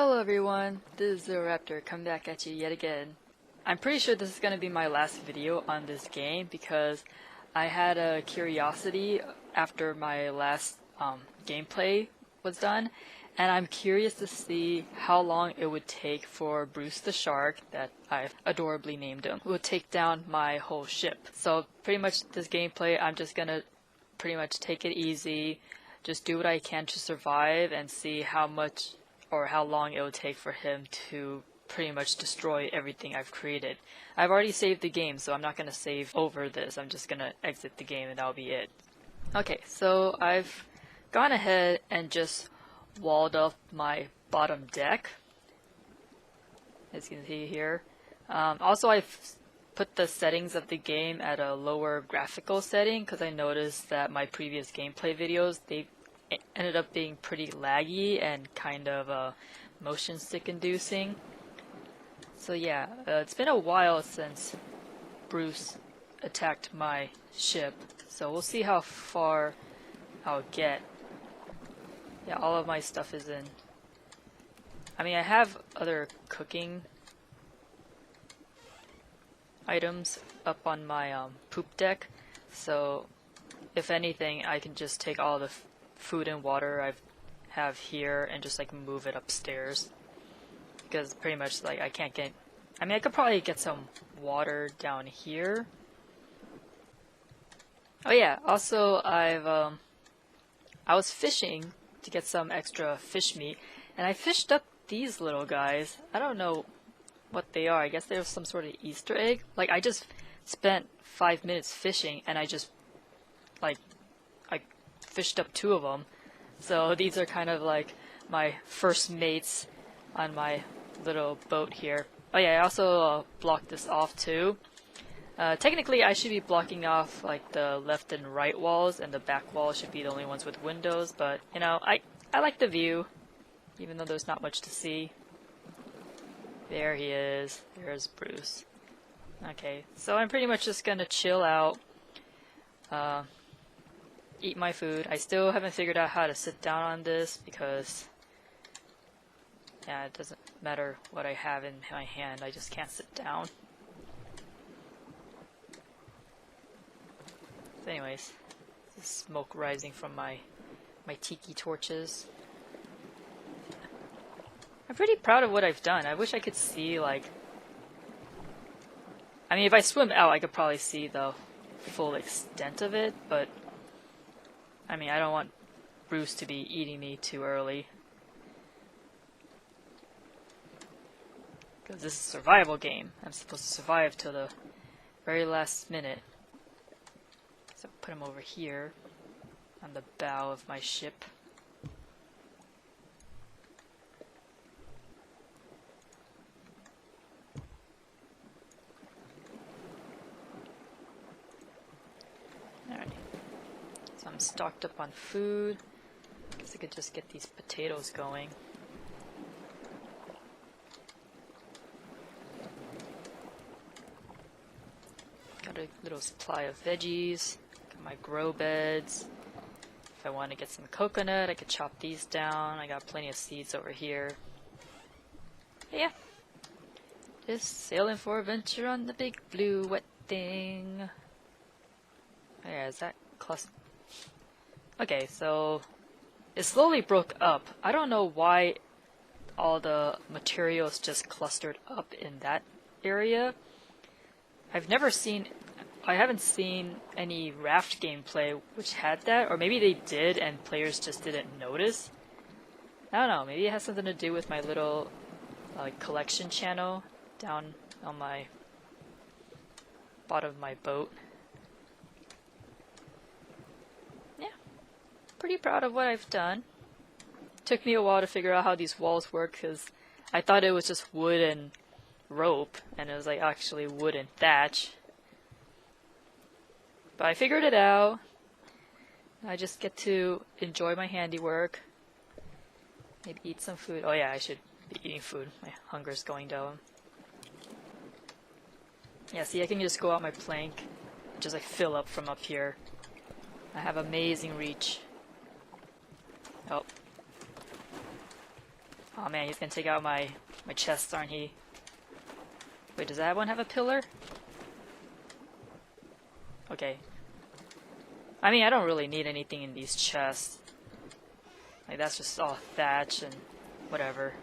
Hello everyone, this is ZeroRaptor coming back at you yet again. I'm pretty sure this is going to be my last video on this game because I had a curiosity after my last gameplay was done, and I'm curious to see how long it would take for Bruce the Shark, that I've adorably named him, would take down my whole ship. So pretty much this gameplay, I'm just gonna pretty much take it easy, just do what I can to survive and see how much or how long it would take for him to pretty much destroy everything I've created. I've already saved the game, so I'm not going to save over this. I'm just going to exit the game and that'll be it. Okay, so I've gone ahead and just walled up my bottom deck, as you can see here. Also, I've put the settings of the game at a lower graphical setting because I noticed that my previous gameplay videos, they ended up being pretty laggy and kind of motion sick inducing. So yeah, it's been a while since Bruce attacked my ship, so we'll see how far I'll get. Yeah, all of my stuff is in. I mean, I have other cooking items up on my poop deck, so if anything I can just take all the food and water I have here and just like move it upstairs, because pretty much like I can't get, I mean I could probably get some water down here. Oh yeah, also I was fishing to get some extra fish meat, and I fished up these little guys. I don't know what they are. I guess they're some sort of Easter egg. Like I just spent 5 minutes fishing and I just like I fished up 2 of them. So these are kind of like my first mates on my little boat here. Oh yeah, I also blocked this off too. Technically I should be blocking off like the left and right walls, and the back wall should be the only ones with windows, but you know, I like the view, even though there's not much to see. There he is. There's Bruce. Okay, so I'm pretty much just gonna chill out, eat my food. I still haven't figured out how to sit down on this because, yeah, it doesn't matter what I have in my hand, I just can't sit down. So anyways, the smoke rising from my tiki torches. I'm pretty proud of what I've done. I wish I could see, like, I mean if I swim out I could probably see the full extent of it, but I mean I don't want Bruce to be eating me too early, because this is a survival game. I'm supposed to survive till the very last minute. So put him over here on the bow of my ship. Alright, so I'm stocked up on food. Guess I could just get these potatoes going. Got a little supply of veggies. Got my grow beds. If I want to get some coconut, I could chop these down. I got plenty of seeds over here. But yeah, just sailing for adventure on the big blue wet thing. Oh yeah, is that cluster? Okay, so it slowly broke up. I don't know why all the materials just clustered up in that area. I haven't seen any Raft gameplay which had that, or maybe they did and players just didn't notice. I don't know, maybe it has something to do with my little collection channel down on my bottom of my boat. Yeah, pretty proud of what I've done. Took me a while to figure out how these walls work, because I thought it was just wood and rope, and it was like actually wood and thatch. But I figured it out. I just get to enjoy my handiwork. Maybe eat some food. Oh yeah, I should be eating food. My hunger's going down. Yeah, see, I can just go out my plank, just like fill up from up here. I have amazing reach. Oh. Oh man, he's gonna take out my chest, aren't he? Wait, does that one have a pillar? Okay. I mean, I don't really need anything in these chests. Like, that's just all thatch and whatever.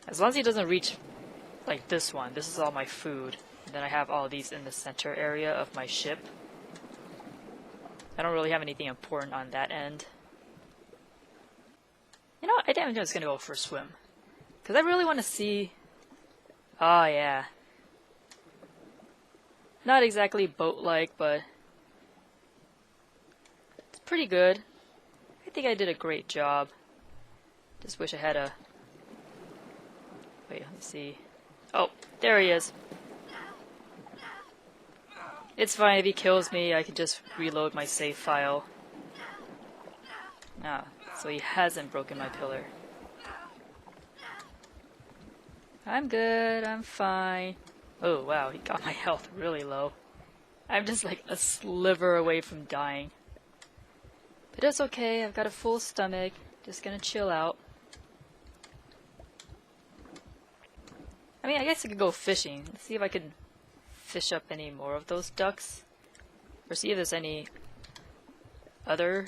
As long as he doesn't reach, like, this one. This is all my food. And then I have all these in the center area of my ship. I don't really have anything important on that end. You know what? I think I'm just gonna go for a swim. Because I really want to see... Oh, yeah. Not exactly boat-like, but... it's pretty good. I think I did a great job. Just wish I had a... Wait, let's see. Oh, there he is. It's fine, if he kills me, I can just reload my save file. Ah, so he hasn't broken my pillar. I'm good, I'm fine. Oh wow, he got my health really low. I'm just like a sliver away from dying. But it's okay, I've got a full stomach. Just gonna chill out. I mean, I guess I could go fishing. Let's see if I can fish up any more of those ducks. Or see if there's any other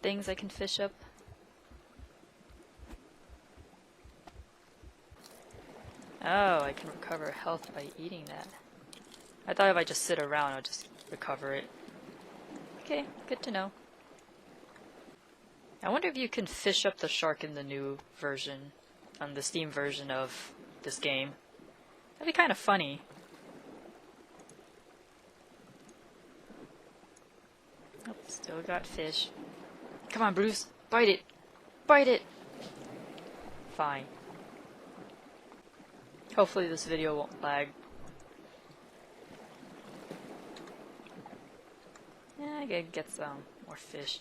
things I can fish up. Oh, I can recover health by eating that. I thought if I just sit around, I'll just recover it. Okay, good to know. I wonder if you can fish up the shark in the new version, on the Steam version of this game. That'd be kind of funny. Oh, still got fish. Come on, Bruce. Bite it. Bite it. Fine. Hopefully this video won't lag. Yeah, I gotta get some more fish.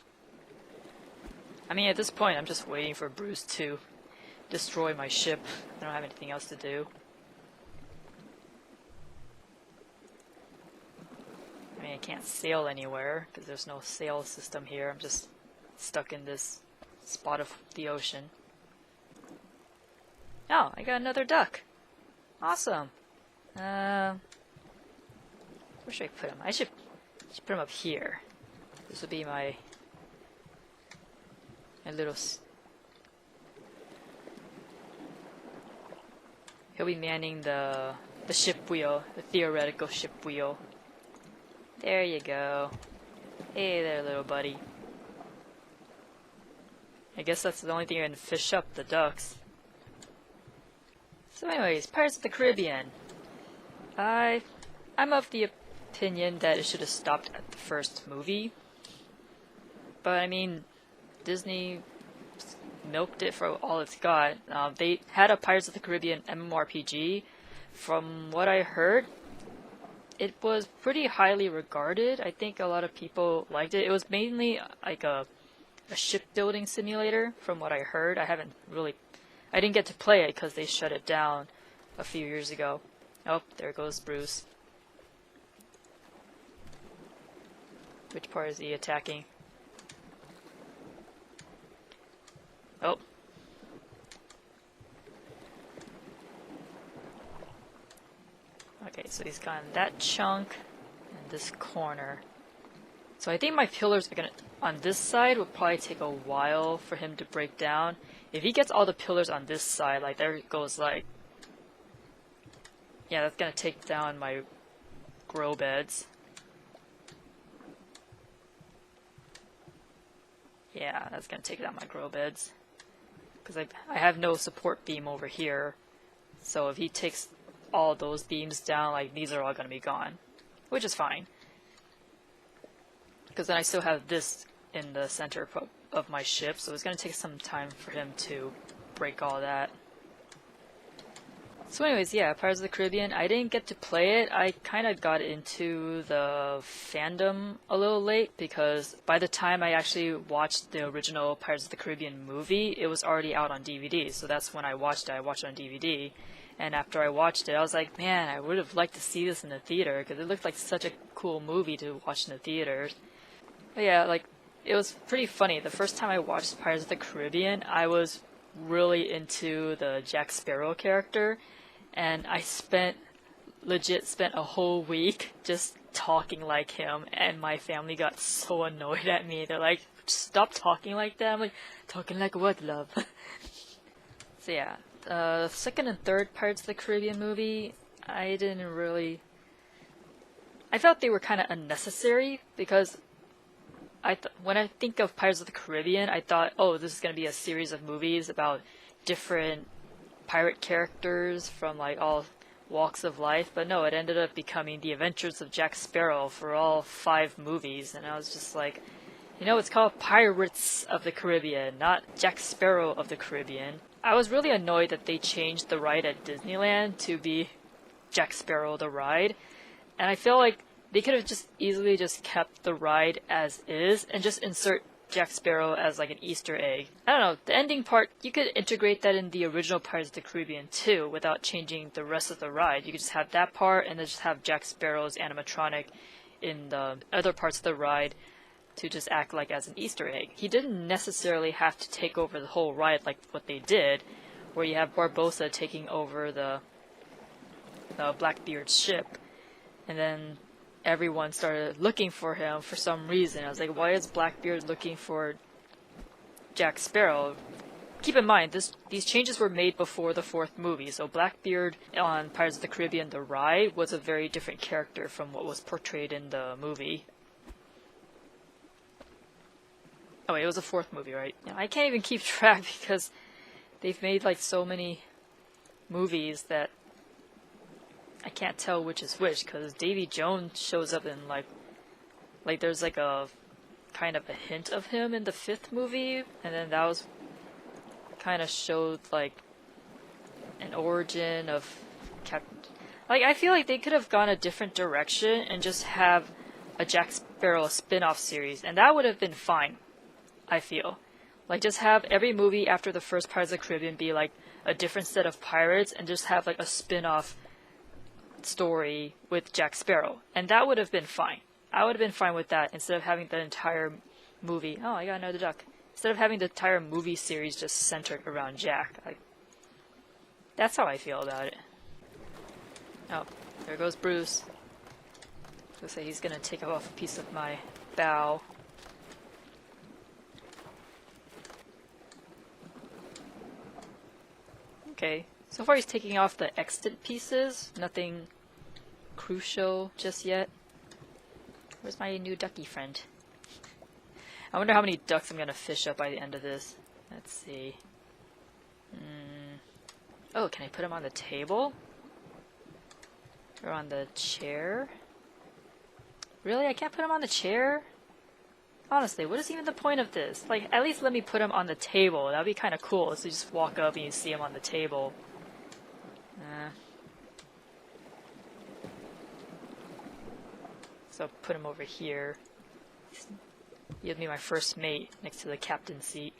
I mean, at this point, I'm just waiting for Bruce to destroy my ship. I don't have anything else to do. I mean, I can't sail anywhere because there's no sail system here. I'm just stuck in this spot of the ocean. Oh, I got another duck. Awesome. Where should I put him? I should put him up here. This would be my little... He'll be manning the ship wheel, the theoretical ship wheel. There you go. Hey there, little buddy. I guess that's the only thing I can fish up, the ducks. So anyways, Pirates of the Caribbean. I'm of the opinion that it should have stopped at the first movie. But I mean, Disney milked it for all it's got. They had a Pirates of the Caribbean MMORPG. From what I heard, it was pretty highly regarded. I think a lot of people liked it. It was mainly like a shipbuilding simulator, from what I heard. I didn't get to play it because they shut it down a few years ago. Oh, there goes Bruce. Which part is he attacking? Oh. Okay, so he's gotten that chunk and this corner. So I think my pillars are gonna... on this side will probably take a while for him to break down. If he gets all the pillars on this side, like there goes like... yeah, that's gonna take down my grow beds. Yeah, that's gonna take down my grow beds. Because I have no support beam over here. So if he takes all those beams down, like these are all gonna be gone. Which is fine. Because then I still have this in the center of my ship, so it's gonna take some time for him to break all that. So anyways, yeah, Pirates of the Caribbean, I didn't get to play it. I kind of got into the fandom a little late because by the time I actually watched the original Pirates of the Caribbean movie, it was already out on DVD. So that's when I watched it. I watched it on DVD. And after I watched it, I was like, man, I would have liked to see this in the theater because it looked like such a cool movie to watch in the theaters. But yeah, like, it was pretty funny. The first time I watched Pirates of the Caribbean, I was really into the Jack Sparrow character, and I legit spent a whole week just talking like him, and my family got so annoyed at me. They're like, stop talking like that. I'm like, talking like what, love? So yeah, second and third Pirates of the Caribbean movie, I felt they were kind of unnecessary because when I think of Pirates of the Caribbean, I thought, oh, this is going to be a series of movies about different pirate characters from like all walks of life, but no, it ended up becoming The Adventures of Jack Sparrow for all 5 movies, and I was just like, it's called Pirates of the Caribbean, not Jack Sparrow of the Caribbean. I was really annoyed that they changed the ride at Disneyland to be Jack Sparrow the ride, and I feel like they could have just easily just kept the ride as is and just insert Jack Sparrow as like an Easter egg. I don't know, the ending part, you could integrate that in the original Pirates of the Caribbean too without changing the rest of the ride. You could just have that part and then just have Jack Sparrow's animatronic in the other parts of the ride to just act like as an Easter egg. He didn't necessarily have to take over the whole ride like what they did, where you have Barbossa taking over the Blackbeard's ship, and then everyone started looking for him for some reason. I was like, why is Blackbeard looking for Jack Sparrow? Keep in mind, these changes were made before the 4th movie, so Blackbeard on Pirates of the Caribbean The Ride was a very different character from what was portrayed in the movie. Oh wait, it was the 4th movie, right? Yeah, I can't even keep track because they've made like so many movies that I can't tell which is which, because Davy Jones shows up in like there's like a kind of a hint of him in the 5th movie, and then that was kind of showed like an origin of Captain. Like, I feel like they could have gone a different direction and just have a Jack Sparrow spin-off series, and that would have been fine, I feel. Like, just have every movie after the first Pirates of the Caribbean be like a different set of pirates, and just have like a spin-off story with Jack Sparrow, and that would have been fine. I would have been fine with that instead of having the entire movie. Oh, I got another duck. Instead of having the entire movie series just centered around Jack. Like, that's how I feel about it. Oh, there goes Bruce. Looks like he's gonna take off a piece of my bow. Okay, so far he's taking off the extant pieces. Nothing crucial just yet. Where's my new ducky friend? I wonder how many ducks I'm gonna fish up by the end of this. Let's see. Oh, can I put him on the table? Or on the chair? Really? I can't put him on the chair? Honestly, what is even the point of this? Like, at least let me put him on the table. That'd be kind of cool. So you just walk up and you see him on the table. So put him over here. He'll be my first mate next to the captain's seat.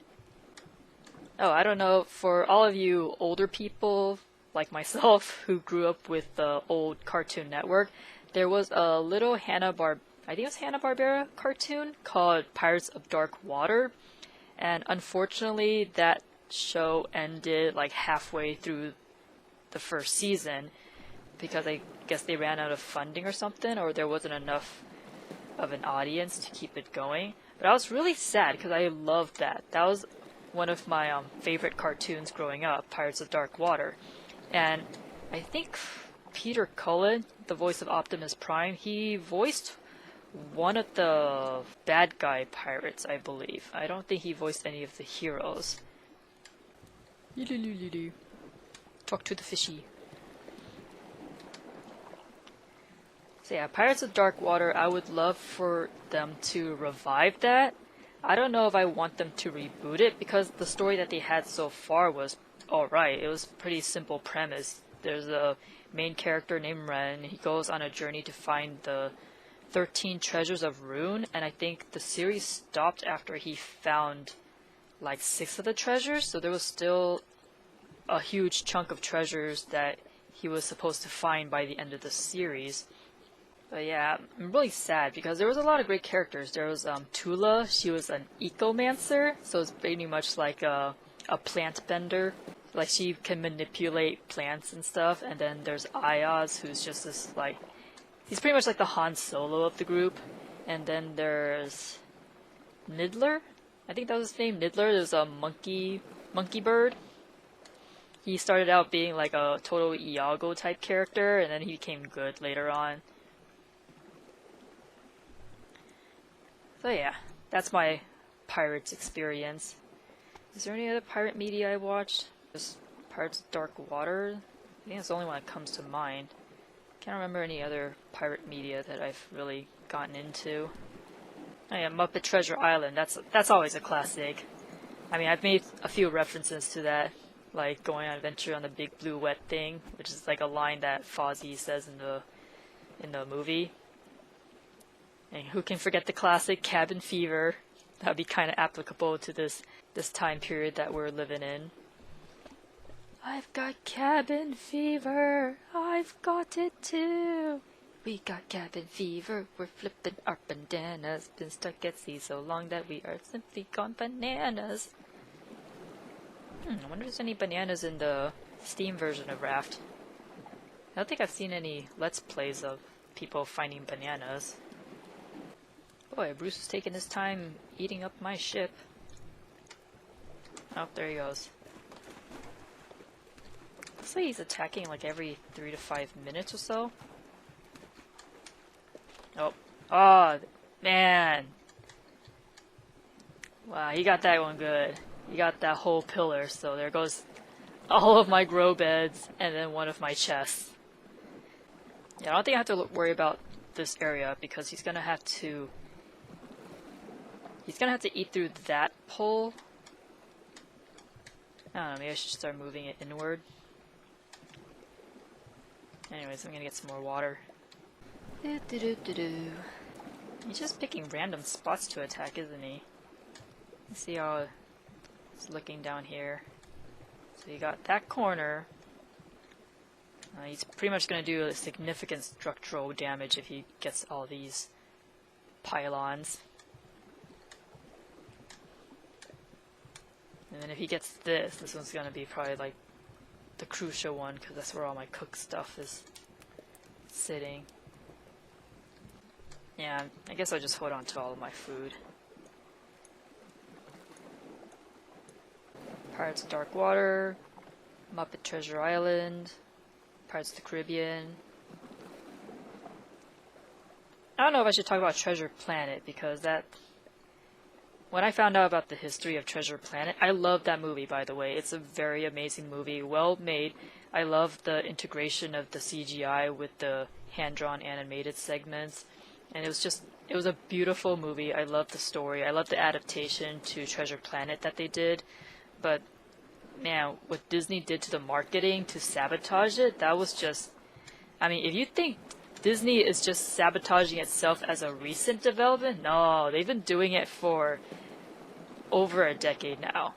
Oh, I don't know, for all of you older people like myself who grew up with the old Cartoon Network, there was a little I think it was Hanna-Barbera cartoon called Pirates of Dark Water, and unfortunately that show ended like halfway through the first season because I guess they ran out of funding or something, or there wasn't enough of an audience to keep it going. But I was really sad because I loved that. That was one of my favorite cartoons growing up, Pirates of Dark Water. And I think Peter Cullen, the voice of Optimus Prime, he voiced one of the bad guy pirates, I believe. I don't think he voiced any of the heroes. Talk to the fishy. So yeah, Pirates of Dark Water, I would love for them to revive that. I don't know if I want them to reboot it, because the story that they had so far was alright. It was a pretty simple premise. There's a main character named Ren. He goes on a journey to find the 13 treasures of Rune, and I think the series stopped after he found like 6 of the treasures, so there was still a huge chunk of treasures that he was supposed to find by the end of the series. But yeah, I'm really sad because there was a lot of great characters. There was Tula. She was an ecomancer, so it's pretty much like a plant bender. Like she can manipulate plants and stuff. And then there's Ayaz, who's just this like he's pretty much like the Han Solo of the group. And then there's Niddler. I think that was his name. Niddler. There's a monkey bird. He started out being like a total Iago type character, and then he became good later on. So yeah, that's my Pirates experience. Is there any other pirate media I watched? Just Pirates of Dark Water? I think that's the only one that comes to mind. Can't remember any other pirate media that I've really gotten into. Oh yeah, Muppet Treasure Island, that's always a classic. I mean, I've made a few references to that, like going on adventure on the big blue wet thing, which is like a line that Fozzie says in the movie. And who can forget the classic Cabin Fever? That'd be kind of applicable to this time period that we're living in. I've got cabin fever, I've got it too. We got cabin fever, we're flipping our bananas. Been stuck at sea so long that we are simply gone bananas. I wonder if there's any bananas in the Steam version of Raft. I don't think I've seen any Let's Plays of people finding bananas. Boy, Bruce is taking his time eating up my ship. Oh, there he goes. Looks like he's attacking like every 3 to 5 minutes or so. Oh, man. Wow, he got that one good. He got that whole pillar, so there goes all of my grow beds and then one of my chests. Yeah, I don't think I have to worry about this area because he's gonna have to eat through that pole. I don't know, maybe I should start moving it inward. Anyways, I'm gonna get some more water. He's just picking random spots to attack, isn't he? Let's see how it's looking down here. So you got that corner. He's pretty much going to do a significant structural damage if he gets all these pylons. And then if he gets this one's going to be probably like the crucial one because that's where all my cooked stuff is sitting. Yeah, I guess I'll just hold on to all of my food. Pirates of Dark Water, Muppet Treasure Island, Pirates of the Caribbean. I don't know if I should talk about Treasure Planet because when I found out about the history of Treasure Planet, I love that movie, by the way. It's a very amazing movie, well made. I love the integration of the CGI with the hand-drawn animated segments. And it was a beautiful movie. I love the story. I love the adaptation to Treasure Planet that they did. But, man, what Disney did to the marketing to sabotage it, that was just... I mean, if you think Disney is just sabotaging itself as a recent development, no, they've been doing it for over a decade now.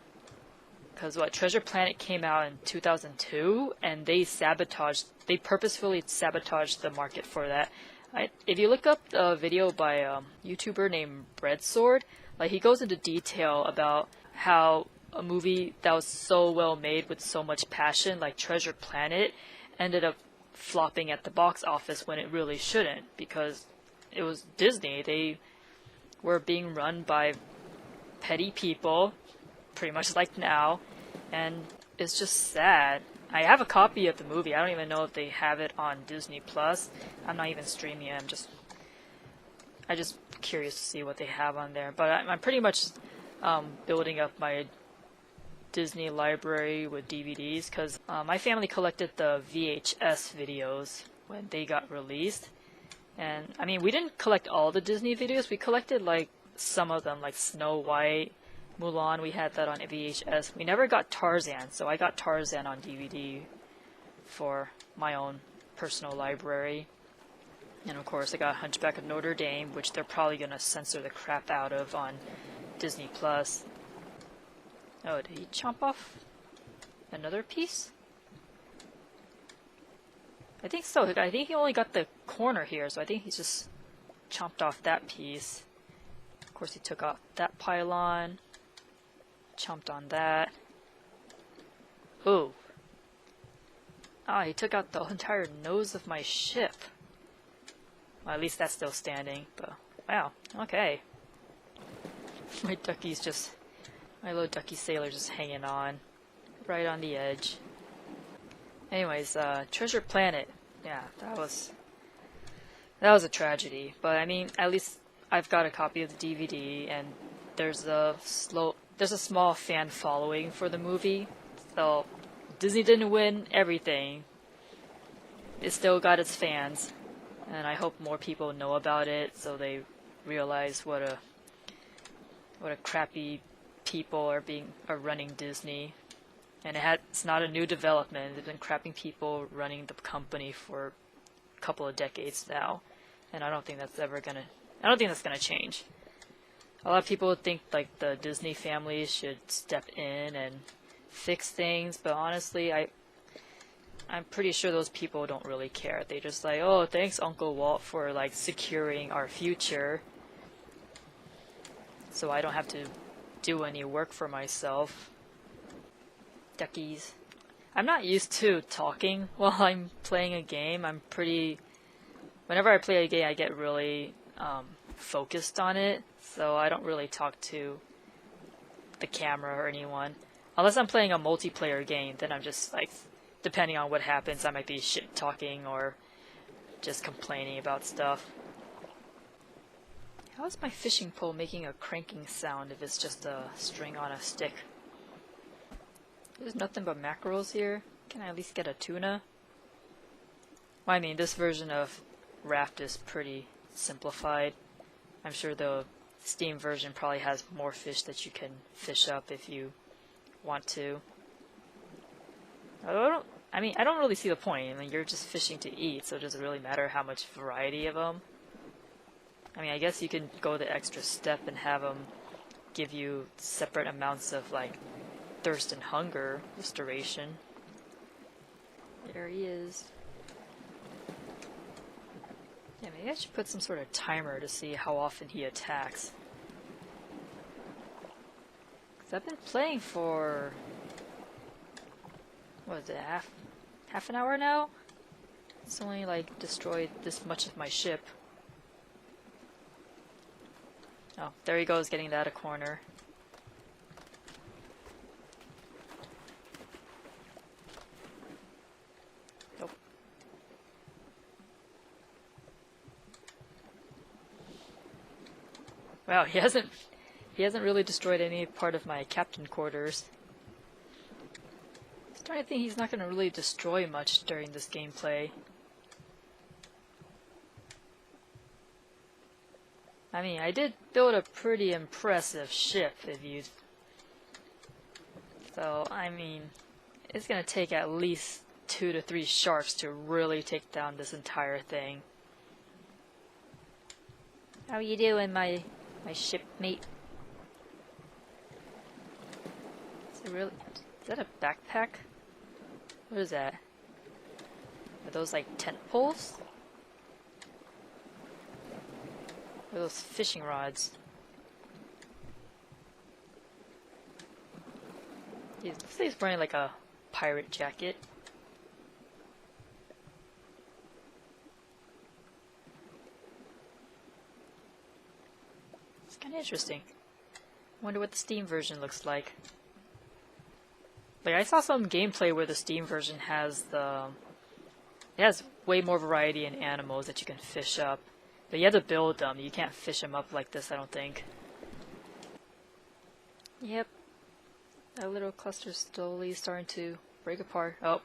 Because Treasure Planet came out in 2002, and they purposefully sabotaged the market for that. If you look up a video by a YouTuber named Breadsword, like he goes into detail about how a movie that was so well made with so much passion, like Treasure Planet, ended up flopping at the box office when it really shouldn't, because it was Disney. They were being run by petty people, pretty much like now, and it's just sad. I have a copy of the movie. I don't even know if they have it on Disney Plus. I'm not even streaming it. I'm just curious to see what they have on there. But I'm pretty much building up my Disney library with DVDs because my family collected the VHS videos when they got released. And I mean, we didn't collect all the Disney videos. We collected like some of them, like Snow White, Mulan. We had that on VHS. We never got Tarzan, so I got Tarzan on DVD for my own personal library. And of course, I got Hunchback of Notre Dame, which they're probably gonna censor the crap out of on Disney Plus. Oh, did he chomp off another piece? I think so. I think he only got the corner here, so I think he's just chomped off that piece. Of course, he took off that pylon, chomped on that. Ooh. Ah, he took out the entire nose of my ship. Well, at least that's still standing, but wow, okay. My ducky's just, my little ducky sailor just hanging on, right on the edge. Anyways, Treasure Planet, yeah, that was a tragedy, but I mean, at least I've got a copy of the DVD, and there's a small fan following for the movie, so Disney didn't win everything. It still got its fans, and I hope more people know about it so they realize what a crappy people are running Disney. And it's not a new development. They've been crapping people running the company for a couple of decades now, and I don't think that's gonna change. A lot of people think like the Disney family should step in and fix things, but honestly, I'm pretty sure those people don't really care. They just like, oh, thanks Uncle Walt for like securing our future, so I don't have to do any work for myself. Duckies. I'm not used to talking while I'm playing a game. Whenever I play a game, I get really focused on it, so I don't really talk to the camera or anyone. Unless I'm playing a multiplayer game, then I'm just like, depending on what happens, I might be shit talking or just complaining about stuff. How is my fishing pole making a cranking sound if it's just a string on a stick? There's nothing but mackerels here. Can I at least get a tuna? Well, I mean, this version of Raft is pretty simplified. I'm sure the Steam version probably has more fish that you can fish up if you want to. I don't really see the point. I mean, you're just fishing to eat, so it doesn't really matter how much variety of them. I mean, I guess you can go the extra step and have them give you separate amounts of, like, thirst and hunger restoration. There he is. Yeah, maybe I should put some sort of timer to see how often he attacks. 'Cause I've been playing for... what is it, half an hour now? It's only, like, destroyed this much of my ship. Oh, there he goes, getting that a corner. Nope. Wow, he hasn't really destroyed any part of my captain quarters. I'm starting to think he's not going to really destroy much during this gameplay. I mean, I did build a pretty impressive ship, So, I mean, it's gonna take at least 2 to 3 sharks to really take down this entire thing. How you doing, my shipmate? Is that a backpack? What is that? Are those like tent poles? Or those fishing rods? He's wearing like a pirate jacket. It's kind of interesting. Wonder what the Steam version looks like. Like, I saw some gameplay where the Steam version has it has way more variety in animals that you can fish up. But you have to build them. You can't fish them up like this, I don't think. Yep. That little cluster's slowly starting to break apart. Oh.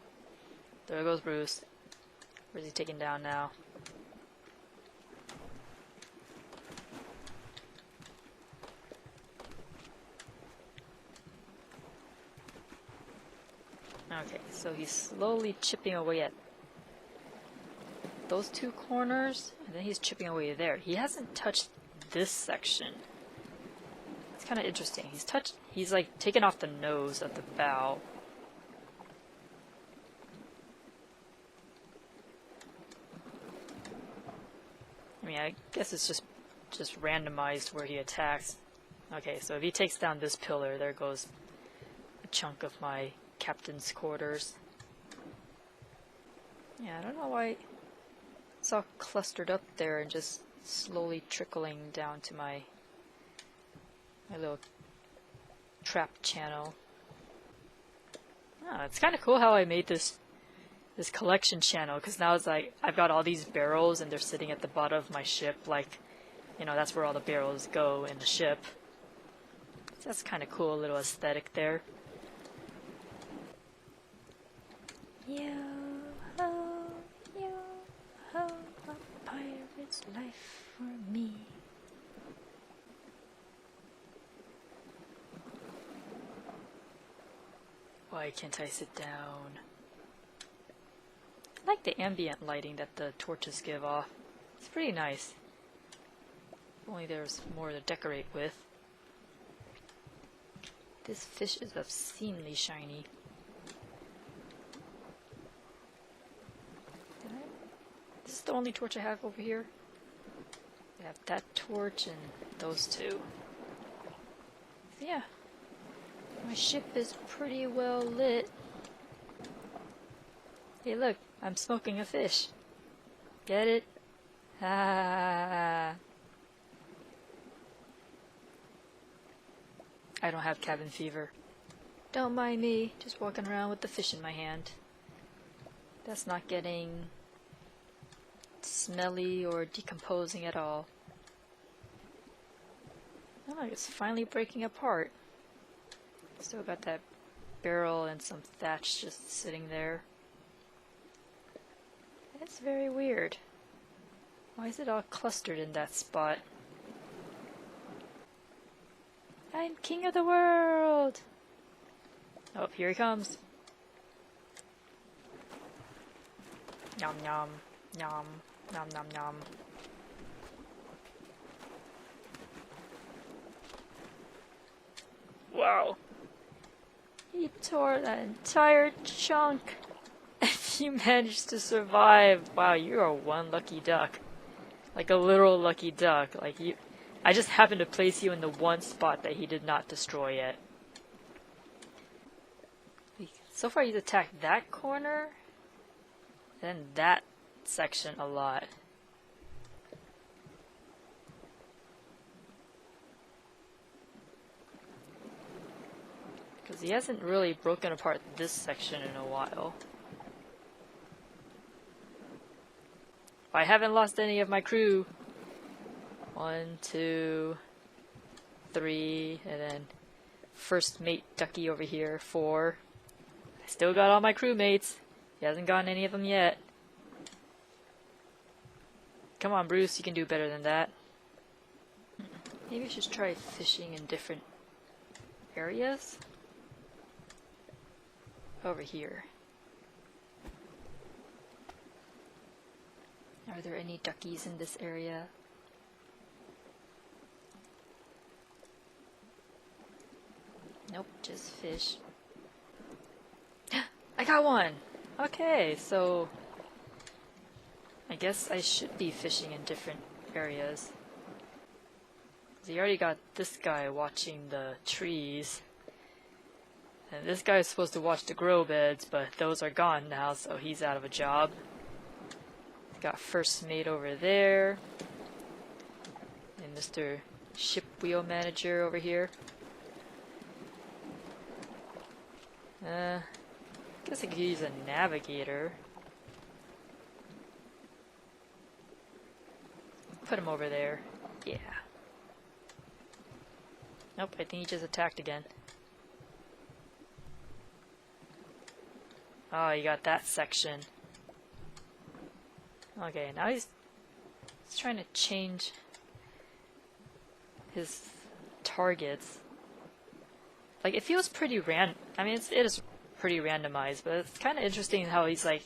There goes Bruce. Where's he taken down now? Okay, so he's slowly chipping away at those 2 corners, and then he's chipping away there. He hasn't touched this section. It's kind of interesting. He's like taken off the nose of the bow. mean, I guess it's just randomized where he attacks. Okay, so if he takes down this pillar, there goes a chunk of my captain's quarters. Yeah, I don't know why it's all clustered up there and just slowly trickling down to my little trap channel. Oh, it's kind of cool how I made this collection channel, because now it's like I've got all these barrels and they're sitting at the bottom of my ship, like, you know, that's where all the barrels go in the ship. So that's kind of cool, little aesthetic there. Yo ho, a pirate's life for me. Why can't I sit down? I like the ambient lighting that the torches give off. It's pretty nice. If only there was more to decorate with. This fish is obscenely shiny. This is the only torch I have over here. I have that torch and those two. Yeah. My ship is pretty well lit. Hey look, I'm smoking a fish. Get it? Ah. I don't have cabin fever. Don't mind me, just walking around with the fish in my hand. That's not getting smelly or decomposing at all. Oh, it's finally breaking apart. Still got that barrel and some thatch just sitting there. It's very weird. Why is it all clustered in that spot? I'm king of the world! Oh, here he comes. Nom nom, nom, nom nom nom. Wow. He tore that entire chunk. And you managed to survive. Wow, you are one lucky duck. Like a literal lucky duck. Like you, I just happened to place you in the one spot that he did not destroy yet. So far he's attacked that corner, then that section a lot. Because he hasn't really broken apart this section in a while. I haven't lost any of my crew. 1, 2, 3, and then first mate Ducky over here, 4. I still got all my crewmates. He hasn't gotten any of them yet. Come on, Bruce, you can do better than that. Maybe I should try fishing in different areas. Over here. Are there any duckies in this area? Nope, just fish. I got one! Okay, so I guess I should be fishing in different areas. So you already got this guy watching the trees. And this guy is supposed to watch the grow beds, but those are gone now, so he's out of a job. Got first mate over there. And Mr. Ship Wheel Manager over here. Guess I could use a navigator. Put him over there. Yeah. Nope, I think he just attacked again. Oh, you got that section. Okay, now he's trying to change his targets. Like, it feels pretty I mean, it is pretty randomized, but it's kind of interesting how he's like,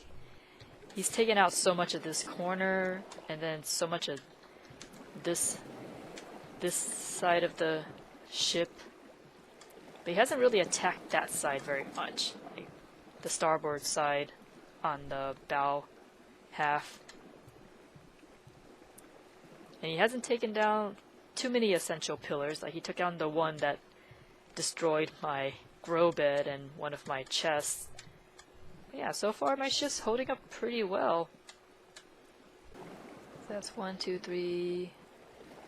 he's taken out so much of this corner, and then so much of this side of the ship. But he hasn't really attacked that side very much. Like, the starboard side on the bow half. And he hasn't taken down too many essential pillars. Like, he took down the one that destroyed my grow bed and one of my chests. But yeah, so far my ship's holding up pretty well. So that's 1, 2, 3,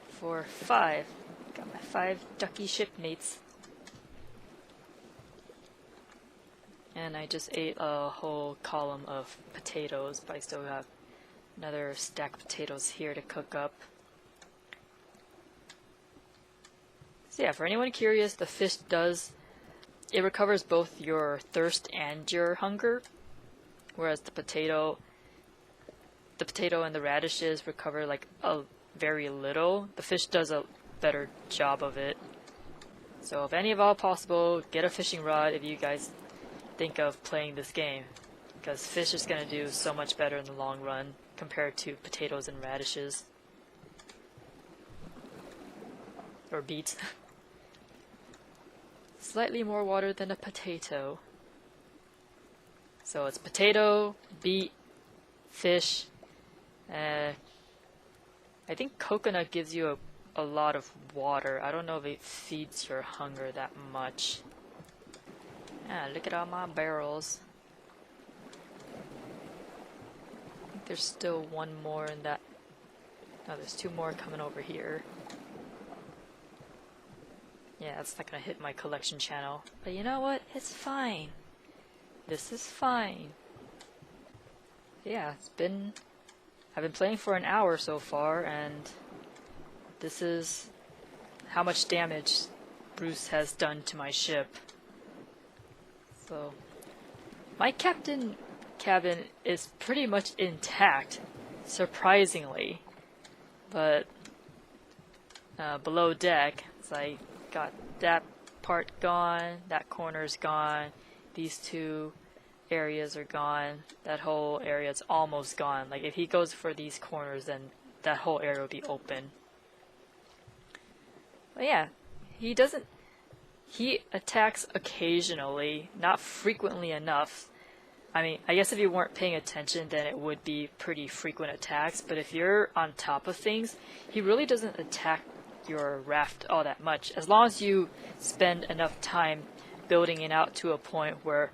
4, 5. Got my 5 ducky shipmates. And I just ate a whole column of potatoes, but I still have another stack of potatoes here to cook up. So yeah, for anyone curious, the fish it recovers both your thirst and your hunger, whereas the potato and the radishes recover like a very little. The fish does a better job of it. So if any of all possible, get a fishing rod if you guys think of playing this game, because fish is going to do so much better in the long run compared to potatoes and radishes. Or beets. Slightly more water than a potato. So it's potato, beet, fish. I think coconut gives you a lot of water. I don't know if it feeds your hunger that much. Ah, look at all my barrels. I think there's still one more in that. No, there's 2 more coming over here. Yeah, that's not gonna hit my collection channel. But you know what? It's fine. This is fine. Yeah, I've been playing for an hour so far, and this is how much damage Bruce has done to my ship. So, my captain cabin is pretty much intact, surprisingly. But below deck, it's like got that part gone, that corner's gone, these 2 areas are gone, that whole area is almost gone. Like, if he goes for these corners, then that whole area will be open. But yeah, he attacks occasionally, not frequently enough. I mean, I guess if you weren't paying attention, then it would be pretty frequent attacks, but if you're on top of things, he really doesn't attack your raft all that much, as long as you spend enough time building it out to a point where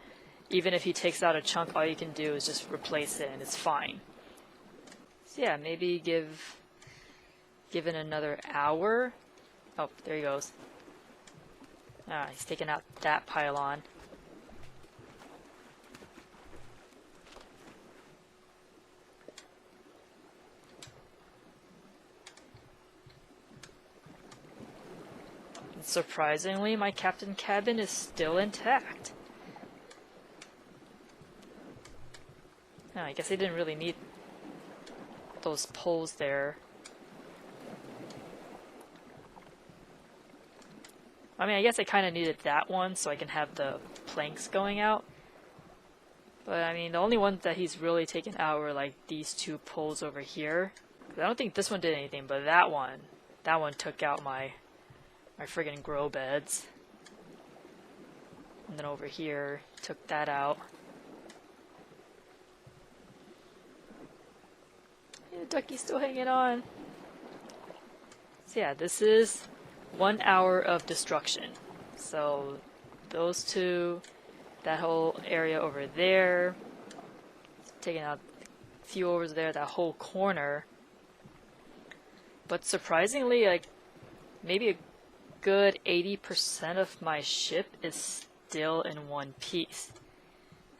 even if he takes out a chunk, all you can do is just replace it and it's fine. So yeah, maybe give it another hour. Oh, there he goes. Ah, he's taking out that pylon. And surprisingly, my captain cabin is still intact. Oh, I guess I didn't really need those poles there. I mean, I guess I kind of needed that one so I can have the planks going out. But I mean, the only ones that he's really taken out were like these 2 poles over here. I don't think this one did anything, but that one took out my friggin' grow beds. And then over here, took that out. Yeah, ducky's still hanging on. So yeah, this is 1 hour of destruction. So those 2, that whole area over there, taking out a few over there, that whole corner. But surprisingly, like maybe a good 80% of my ship is still in one piece.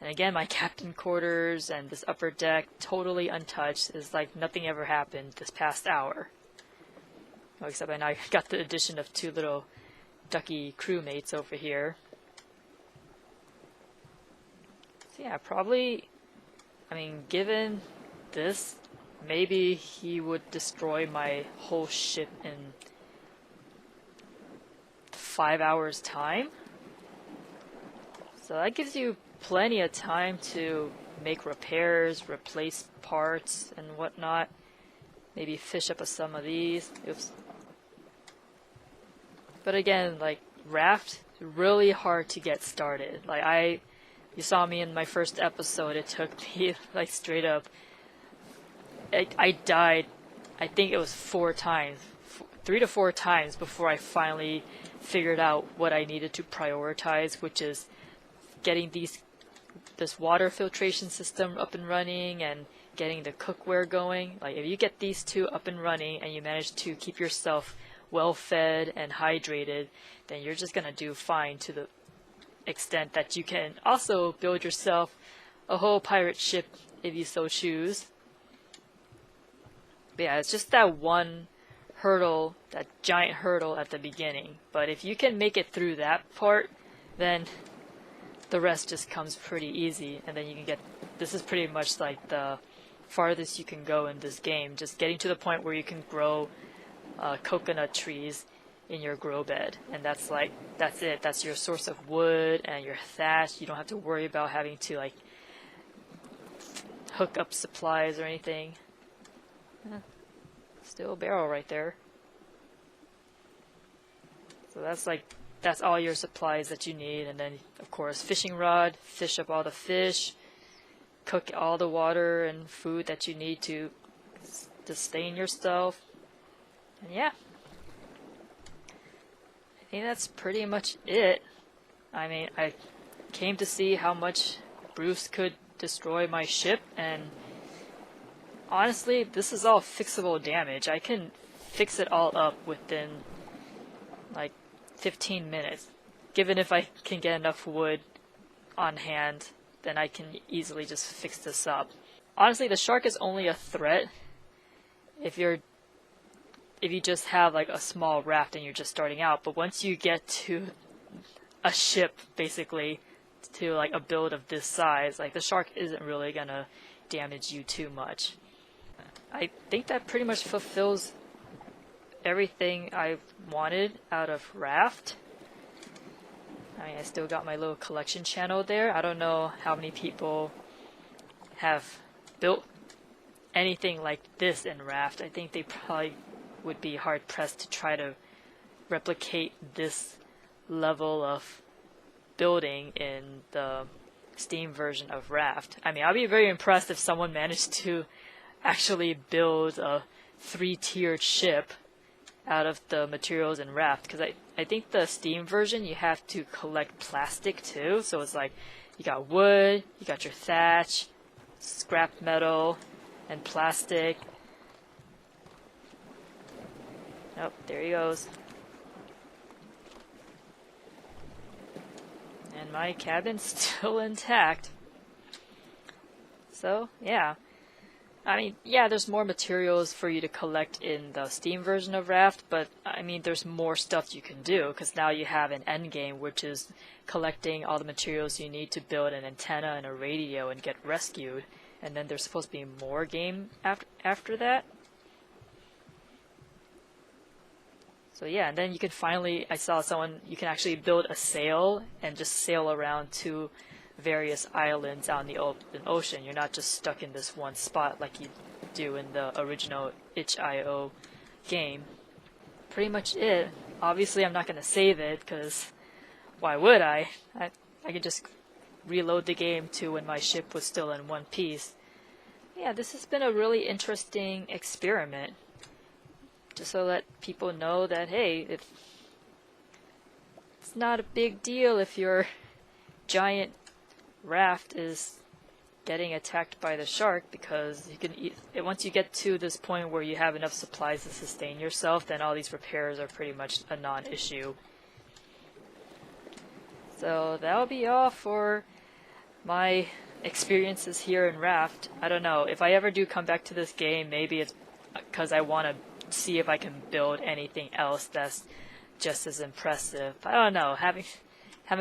And again, my captain quarters and this upper deck totally untouched. It's like nothing ever happened this past hour. Oh, except I now got the addition of 2 little ducky crewmates over here. So yeah, probably, I mean, given this, maybe he would destroy my whole ship in 5 hours time. So that gives you plenty of time to make repairs, replace parts and whatnot. Maybe fish up some of these. Oops. But again, like, Raft, really hard to get started. Like, you saw me in my first episode, it took me, like, straight up, I died I think it was 3 to 4 times before I finally figured out what I needed to prioritize, which is getting this water filtration system up and running and getting the cookware going. Like if you get these two up and running and you manage to keep yourself well fed and hydrated, then you're just gonna do fine to the extent that you can also build yourself a whole pirate ship if you so choose. But yeah, it's just that one hurdle, that giant hurdle at the beginning. But if you can make it through that part, then the rest just comes pretty easy, and then you can get, this is pretty much like the farthest you can go in this game, just getting to the point where you can grow coconut trees in your grow bed, and that's it. That's your source of wood and your thatch. You don't have to worry about having to like hook up supplies or anything. Still a barrel right there. So that's all your supplies that you need, and then of course fishing rod, fish up all the fish, cook all the water and food that you need to sustain yourself. And yeah, I think that's pretty much it. I mean, I came to see how much Bruce could destroy my ship, and honestly, this is all fixable damage. I can fix it all up within like 15 minutes. Given if I can get enough wood on hand, then I can easily just fix this up. Honestly, the shark is only a threat if you just have like a small raft and you're just starting out. But once you get to a ship, basically, to like a build of this size, like the shark isn't really gonna damage you too much. I think that pretty much fulfills everything I wanted out of Raft. I mean, I still got my little collection channel there. I don't know how many people have built anything like this in Raft. I think they probably would be hard pressed to try to replicate this level of building in the Steam version of Raft. I mean, I'd be very impressed if someone managed to actually build a 3-tiered ship out of the materials in Raft, because I think the Steam version you have to collect plastic too, so it's like you got wood, you got your thatch, scrap metal, and plastic. Oh, there he goes. And my cabin's still intact. So, yeah. I mean, yeah, there's more materials for you to collect in the Steam version of Raft, but I mean, there's more stuff you can do, because now you have an end game, which is collecting all the materials you need to build an antenna and a radio and get rescued, and then there's supposed to be more game after that. So yeah, and then you can finally, I saw someone, you can actually build a sail and just sail around to various islands out in the open ocean. You're not just stuck in this one spot like you do in the original itch.io game. Pretty much it. Obviously I'm not going to save it, because why would I? I could just reload the game to when my ship was still in one piece. Yeah, this has been a really interesting experiment. Just to let people know that, hey, it's not a big deal if your giant raft is getting attacked by the shark, because you can once you get to this point where you have enough supplies to sustain yourself, then all these repairs are pretty much a non-issue. So that'll be all for my experiences here in Raft. I don't know, if I ever do come back to this game, maybe it's because I want to see if I can build anything else that's just as impressive. I don't know, having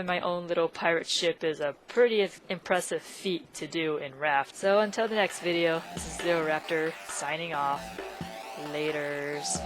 my own little pirate ship is a pretty impressive feat to do in Raft. So until the next video, this is ZeroRaptor signing off. Laters.